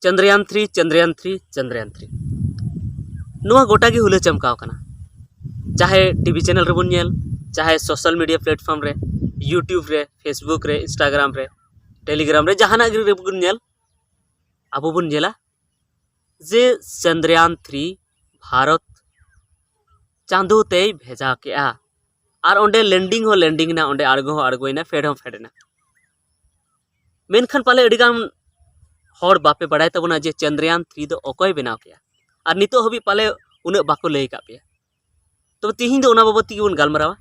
चंद्रयान 3 चंद्रयान 3 चंद्रयान 3 नुआ गोटा की हुला चमकाव कना चाहे टीवी चैनल रे बन नेल चाहे सोशल मीडिया प्लेटफॉर्म रे यूट्यूब रे फेसबुक रे इंस्टाग्राम रे टेलीग्राम रे जहाना रे बन नेल आबो बन नेला जे चंद्रयान 3 भारत चांदो ते भेजा के और ओंडे लैंडिंग हो लैंडिंग ना ओंडे आड़गो हो आड़गोइना फेड हो फेडना मेनखान पाले अडिगान हर बापे बड़ाय तबना जे चंद्रयान 3 दो अकय बनाव के और नितो हबी पाले उन बाको लई का पे तो तिहिं दो ओना बाबत ती बन गालमरावा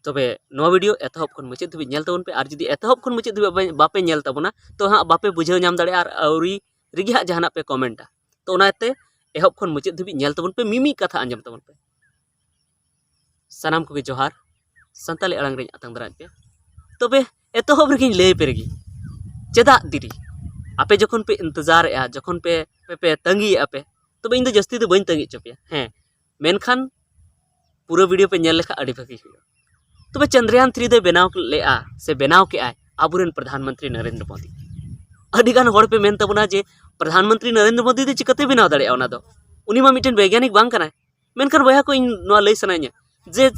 तबे नो वीडियो एतहब खन मुचे धबी नेल तबन पे और जदी एतहब खन मुचे धबी बापे नेल तबना तो हाँ बापे बुझाव नाम दाड़े और औरी रिगी हा जहाना पे कमेंटा तो ओनाते एहब खन मुचे धबी नेल तबन पे मिमी कथा आंजम तबन पे सनाम को जोहार संताली अड़ांग रे आतंग दराज पे तबे एतहब रेगिन लई पे रेगी चेदा दिरी आपे जखन पे इंतजार जखन पे पे तंगी आपे तब इन जस्ती तो बी तंगी चोपे हाँ मेनखान पूरा वीडियो पे नेल लेखा अड़ी भागी तब चंद्रयान 3 दे बनाव लेआ से बनाव के आबुरेन प्रधानमंत्री नरेंद्र मोदी अडिगान हड़ पे मेन तबना जे प्रधानमंत्री नरेंद्र मोदी दे चिकते बनाव दाड़े ओना दो उनी मा मिटन वैज्ञानिक बांग कनाय मेनखान बया को इन नोआ लई सनाइया जे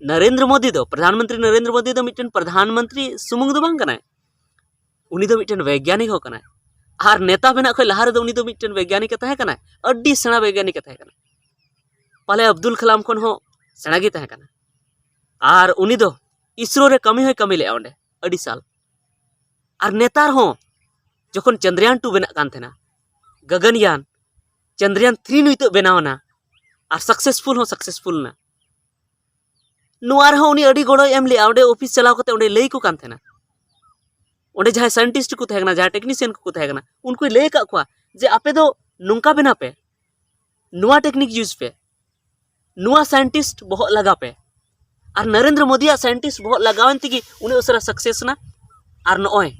नरेंद्र मोदी दो प्रधानमंत्री नरेंद्र मोदी दो मिटन प्रधानमंत्री सुमुंग दो बांग कनाय उनी दो मिटन वैज्ञानिक हो कनाय और नेता बना खो लहारे दो उनी दो मिटन वैज्ञानिक तहे कनाय अड्डी सेना वैज्ञानिक तहे कनाय पाले अब्दुल कलाम खन हो सेना गे तहे कनाय और उनी दो इसरो रे कमी होय कमी ले ओंडे अड्डी साल और नेतार हो जखन चंद्रयान 2 बना कान थेना गगनयान चंद्रयान 3 नितो बनावना और सक्सेसफुल हो सक्सेसफुल ना नुआर हो उनी अड्डी गोड़ो एम ले ओंडे ऑफिस चलाव कते ओंडे लई को कान थेना ओंडे जहां साइंटिस्ट को तहेगना जहां टेक्नीशियन को तहेगना उनको लई का खुआ जे आपे दो नुंका बना पे नुआ टेक्निक यूज पे नुआ साइंटिस्ट बहुत लगा पे और नरेंद्र मोदी साइंटिस्ट बहुत लगावन तिगी उनी उसरा सक्सेस ना और नय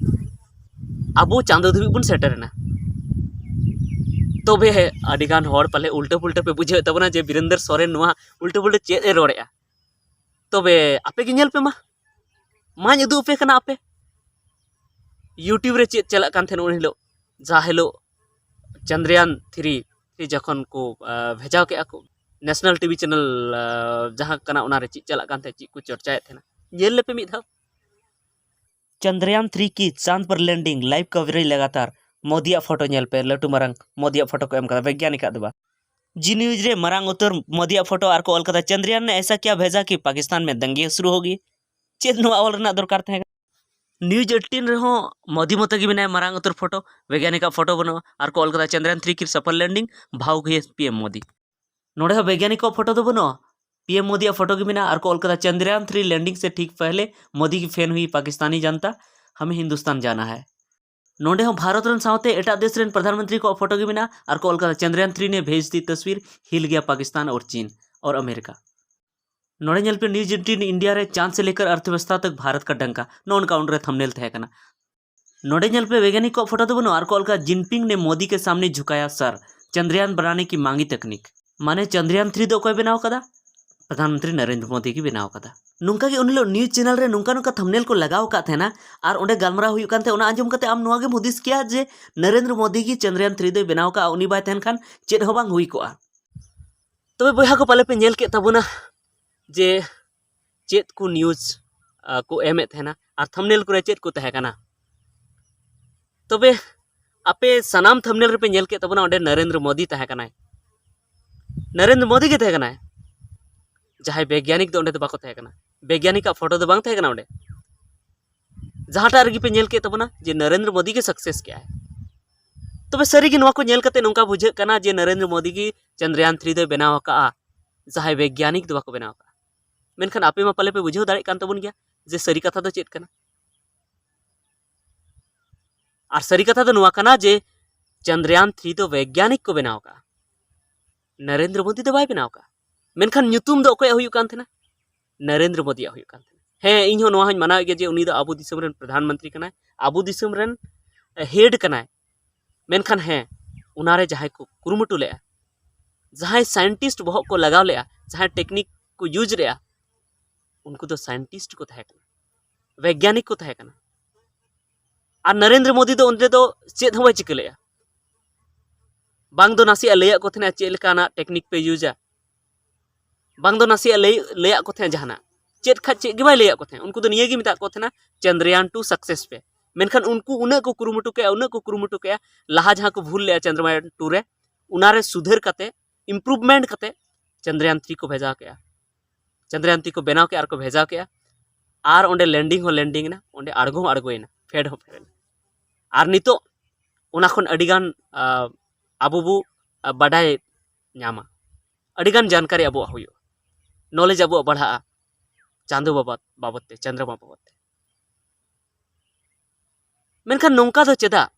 आबो चांदो धबी बुन सेटरना तबे अडिगान हड़ पाले उल्टे पुल्टे पे बुझे तबना जे वीरेंद्र सोरेन नुआ उल्टे पुल्टे चेद ए रोड़ेआ तबे आपे के नेल पे माñ उदु पे कना आपे यूट्यूब रे चेद चला कान थेन उन हिलो जा हिलो चंद्रयान 3 जखन को भेजाव के को नेशनल टीवी चैनल जहां कना उना रे चेद चला कान थे चेद को चर्चाए थेना नेल लेपे मिद धाव चंद्रयान 3 की चांद पर लैंडिंग लाइव कवरेज लगातार मोदी फोटो नेल पे लटू मारंग मोदी फोटो को एम कदा वैज्ञानिक दबा जी न्यूज रे मारंग उतर मोदी फोटो और को ऑल कदा चंद्रयान ने ऐसा क्या भेजा कि पाकिस्तान में दंगे शुरू होगी चेद नो ऑल रना दरकार थे न्यूज 18 रहो मोदी मत की बनाए मारंग उतर फोटो वैज्ञानिक फोटो बनो और को ऑल कदा चंद्रयान 3 की सफल लैंडिंग भाव गए पीएम मोदी नोड़े वैज्ञानिक फोटो तो बनो पीएम मोदी फोटो की बिना और को ऑल कदा चंद्रयान 3 लैंडिंग से ठीक पहले मोदी की फैन हुई पाकिस्तानी जनता हमें हिंदुस्तान जाना है नोडे हो भारत रन सावते एटा देश रन प्रधानमंत्री को फोटो की बिना और को ऑल कदा चंद्रयान 3 ने भेज दी तस्वीर हिल गया पाकिस्तान और चीन और अमेरिका नोड़े नेल पे न्यूज 18 इंडिया रे चांद से लेकर अर्थव्यवस्था तक भारत का डंका नॉन काउंटर थंबनेल थे कना नोड़े नेल पे वैज्ञानिक को फोटो तो बनो और कॉल का जिनपिंग ने मोदी के सामने झुकाया सर चंद्रयान बनाने की मांगी तकनीक माने चंद्रयान 3 दो कोई बनाव कदा प्रधानमंत्री नरेंद्र मोदी की बनाव कदा नुंका के उन न्यूज चैनल रे नुंका नुंका थंबनेल को लगाव का थे ना और ओंडे गालमरा हुई कान थे ओना आंजम कते आम नोआ गे मुदिस किया जे नरेंद्र मोदी की चंद्रयान 3 दो बनाव का उनी बाय थेन खान चेद हो बांग हुई कोआ तबे बयहा को पाले पे नेल के तबना जे चेद को न्यूज को एमे थेना और थंबनेल को चेद को तहे कना तबे आपे सनाम थंबनेल रे पे नेल के तबना ओंडे नरेंद्र मोदी तहे कना नरेंद्र मोदी के तहे कना जहां वैज्ञानिक दो ओंडे तो बाको तहे कना वैज्ञानिक का फोटो तो बांग तहे कना ओंडे जहांटा रगी पे नेल के तबना जे नरेंद्र मोदी के सक्सेस क्या है तबे सरी की नोआ को नेल कते नोंका बुझे कना जे नरेंद्र मोदी की चंद्रयान 3 दो बनाव का जहां वैज्ञानिक दो बाको बनाव का मेनखान आपे मा पाले पे बुझे दाड़े कान तबन गया जे सरी कथा तो चेद कना और सरी कथा तो नोआ कना जे चंद्रयान 3 दो वैज्ञानिक को बनाव का नरेंद्र मोदी दो बाय बनाव का मेनखान ᱧᱩᱛᱩᱢ दो अकोय हुयुग कान थेना नरेंद्र मोदी हुयुग कान थेना हे इन हो नोआ हन मानाव के जे उनी दो आबो दिसम रेन प्रधानमंत्री कनाय आबो दिसम रेन हेड कनाय मेनखान हे उनारे जहां को कुरुमुटु ले जहां साइंटिस्ट बहुत को लगाव ले जहां टेक्निक को यूज रे उनको तो साइंटिस्ट को तहे कना वैज्ञानिक को तहे कना और नरेंद्र मोदी दो उनरे दो चेद हो चिकले बांग दो नासिया लैया को थे चेक लेकाना टेक्निक पे यूजा बांग दो नासिया लैया को थे जहाना चेक खा चेक गे बाय लैया को थे उनको तो निये गे मिता को थे चंद्रयान 2 सक्सेस पे मेनखान उनको उना को कुरुमुटु के लहा जहां को भूल ले चंद्रयान 2 रे उनारे सुधर कते इम्प्रूवमेंट कते चंद्रयान 3 को भेजा के चंद्रयान 3 को बनाव के आर को भेजा के आर ओंडे लैंडिंग हो लैंडिंग ना ओंडे आड़गो आड़गोयना फेड हो फेड आर नितो उना खन अडिगान आबो बु बाडाय ᱧᱟᱢᱟ अडिगान जानकारी अब हुयो नॉलेज अब बढ़ा चांदो बाबत ते चंद्रमा बाबत ते मेनखान नोंका दो चेदा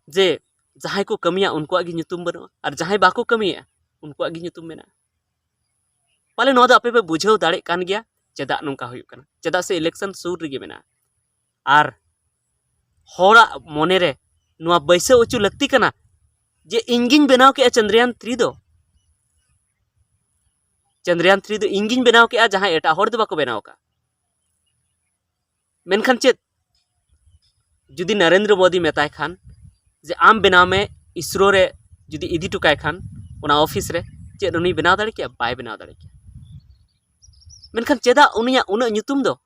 जे जहां को कमिया उनको आगे ᱧᱩᱛᱩᱢ बनो और जहां बाको कमिया उनको आगे ᱧᱩᱛᱩᱢ मेना पाले नो दो आपे पे बुझाव दाड़े कान गया चेदा नोंका हुयो कना चेदा से इलेक्शन सुर रिगे मेना और होरा मोने रे नुआ बैसे उचु लगती कना जे इंगिन बनाव के चंद्रयान 3 दो इंगिन बनाव के जहां एटा होर दो बाको बनाव का मेनखान चेद जुदी नरेंद्र मोदी मेताय खान जे आम बनाव में इसरो रे जुदी इदी टुकाय खान उना ऑफिस रे चेद उनी बनाव दाड़े के बाय बनाव दाड़े के मेनखान चेदा उनिया उना ᱧᱩᱛᱩᱢ दो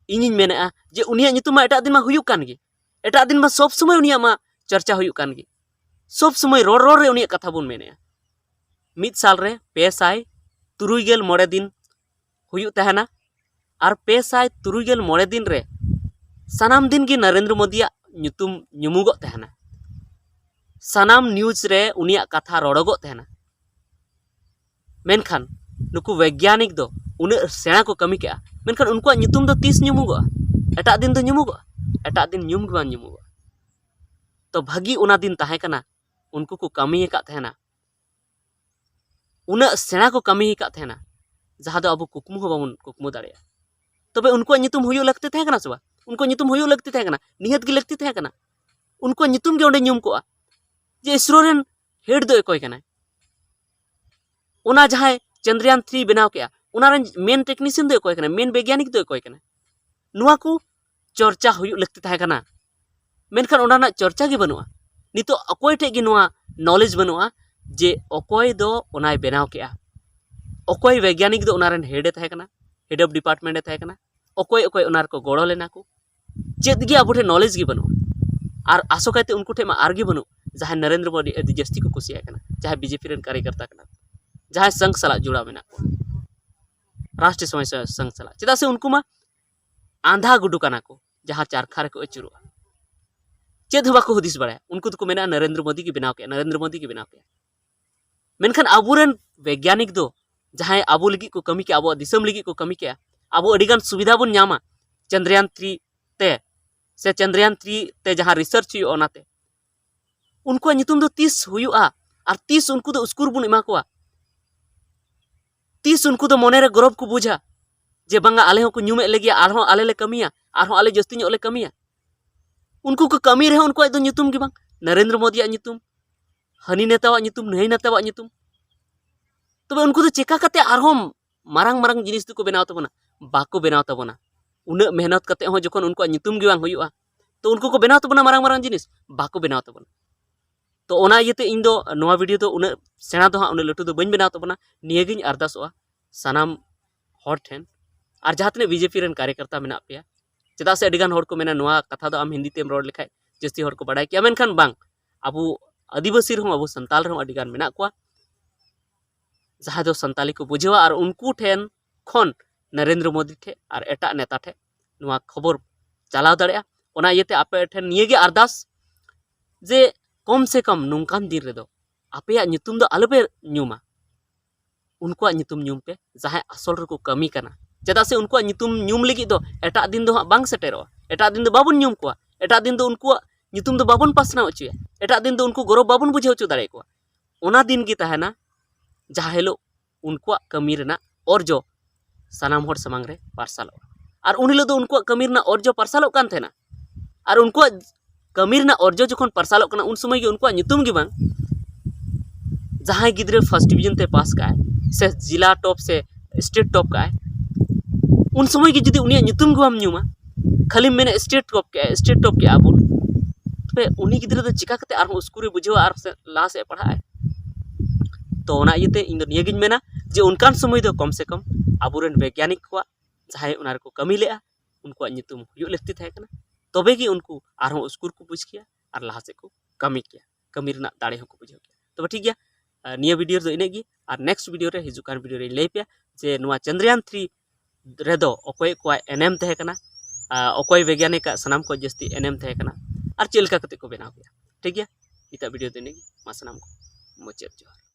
इनिन मेना जे उनिया ᱧᱩᱛᱩᱢ मा एटा दिन मा हुयुक कान गे एटा दिन मा सब समय उनिया मा चर्चा हुयुक कान गे सब समय रोड रे उनिया कथा बुन मेने मिद साल रे 563 दिन हुयुक तहना और 563 दिन रे सनाम दिन गे नरेंद्र मोदी ᱧᱩᱛᱩᱢ ᱧᱩᱢुगो तहना सनाम न्यूज रे उनिया कथा रोडगो तहना मेनखान नुकु वैज्ञानिक दो उन सेना को कमी के मेनखान उनको ᱧᱩᱛᱩᱢ दो 30 ᱧᱩᱢुगो एटा दिन दो ᱧᱩᱢुगो एटा दिन ᱧᱩᱢ गे बां ᱧᱩᱢुगो तो भागी उना दिन ताहे कना उनको को कमी का तहना उन सेना को कमी का तहना जहां दो अब कुकमु हो बाबन कुकमु दाड़े तबे उनको ᱧᱩᱛᱩᱢ हुयो लगते तहे कना सबा उनको ᱧᱩᱛᱩᱢ हुयो लगते तहे कना निहत गे लगते तहे कना उनको ᱧᱩᱛᱩᱢ गे ओंडे ᱧᱩम को जे इसरो रेन हेड दो कोय कना उना जहां चंद्रयान 3 बनाव के उना रेन मेन टेक्नीशियन दो कोय कना मेन वैज्ञानिक दो कोय कना नुआ को चर्चा हुयो लगते तहे कना मेनखान उना ना चर्चा गे बनुआ नितो अकोय टे गे नुआ नॉलेज बनुआ जे अकोय दो उनाय बनाव के अकोय वैज्ञानिक दो उना रेन हेड तहे कना हेड ऑफ डिपार्टमेंट तहे कना अकोय अकोय उनार को गोड़ो लेना को चेद गे अबो ठे नॉलेज गे बनुआ और आसोकायते उनको ठे मा आर गे बनु जहां नरेंद्र मोदी अति जस्ती को कुसिया कना जहां बीजेपी रेन कार्यकर्ता कना जहां संघ सला जुड़ा मेना को राष्ट्रीय समय संघ सला चेदा से उनको मा आंधा गुडू कना को जहां चारखा रे को अचुरुआ चेद हवा को हुदिस बड़ा उनको तो को मेना नरेंद्र मोदी के बनाव के मेनखान आबुरेन वैज्ञानिक दो जहां आबो लगी को कमी के आबो दिसम लगी को कमी के आबो अडिगान सुविधा बुन ᱧᱟᱢᱟ चंद्रयान 3 ते से चंद्रयान 3 ते जहां रिसर्च हुयो ओनाते उनको ᱧᱩᱛᱩᱢ दो 30 हुयुआ और 30 उनको दो स्कोर बुन एमा कोआ 30 उनको दो मोने रे गौरव को बुझा जे बांगा आले हो को ᱧᱩᱢᱮ लगिया आरहों आले ले कमिया आरहों आले जस्ती ᱧᱚᱜ ले कमिया उनको को कमी रहे उनको दो ᱧᱩᱛᱩᱢ गे बांग नरेंद्र मोदी ᱧᱩᱛᱩᱢ हनी नेतावा ᱧᱩᱛᱩम नई नेतावा ᱧᱩᱛᱩम तबे उनको तो चेका कते आरहों मारंग मारंग जिनिस को बनाव तबना बाको बनाव तबना उन मेहनत कते हो जखन उनको ᱧᱩᱛᱩम गे बांग हुयुआ तो उनको को बनाव तबना मारंग मारंग जिनिस बाको बनाव तबना तो ओना इयते इन दो नोवा वीडियो तो उन सेना दो उन लटू दो बन बनाव तबना नियगिन अरदासोआ सनाम हर ठेन और जहां तने बीजेपी रेन कार्यकर्ता मेना पेया चेदा से अडिगान हर को मेना नोवा कथा दो आम हिंदी तेम रोड लेखाय जस्ती हर को बडाय किया मेनखान बांग अबो आदिवासी रहो अबो संताल रहो अडिगान मेना कोआ जहां दो संताली को बुझेवा और उनको ठेन खन नरेंद्र मोदी ठे और एटा नेता ठे नोवा खबर चलाव दाड़ेया ओना इयते आपे ठेन नियगे अरदास जे कम से कम नोंकान दिन रेदो आपेया ᱧᱩᱛᱩᱢ दो आलोपे ᱧᱩᱢा उनको ᱧᱩᱛᱩᱢ ᱧᱩम पे जहां असल रे को कमी कना चेदा से उनको ᱧᱩᱛᱩᱢ ᱧᱩम लगी दो एटा दिन दो बांग सेटेरो एटा दिन दो बाबुन ᱧᱩम कोआ एटा दिन दो उनको ᱧᱩᱛᱩᱢ दो बाबुन पासना अचुया एटा दिन दो उनको गौरव बाबुन बुझाव अचु दाड़े कोआ ओना दिन गी तहना जहां हेलो उनको कमी रेना अर्जो सनाम हर समांग रे पार्सलो और उन हिलो दो उनको कमी रेना अर्जो पार्सलो कान थेना और उनको कमी रेना अर्जो जखन पार्सलो कना उन समय गे उनको ᱧᱩᱛᱩᱢ गे बांग जहां गिद्रे फर्स्ट डिवीजन ते पास का से जिला टॉप से स्टेट टॉप का उन समय गे जुदी उनिया ᱧᱩᱛᱩᱢ गे बाम ᱧᱩमा खाली मेने स्टेट टॉप के आबुन तबे उनी गिद्रा दो चिका कते आर स्कूल रे बुझावा आर लाहा से पढ़ा तो ओना इयते इन दो निया गिन मेना जे उनकान समय दो कम से कम आबुरेन वैज्ञानिक को जहां उनार को कमी लेआ उनको नितुम हुयो लेती थाय कना तबे गी उनको आर स्कूल को बुझ किया आर लाहा से को कमी किया कमी रना दाड़े को बुझाव किया तबे ठीक गया निया वीडियो दो इनेगी आर नेक्स्ट वीडियो रे हिजुकान वीडियो रे लay पे जे नुआ चंद्रयान 3 रेदो अकोय को एनएम तहे कना अकोय वैज्ञानिक सनाम को जस्ती एनएम तहे कना आर चेलका कते को बनाव किया ठीक गया इता वीडियो दो इनेगी मा सनाम को मुचाद जोहार।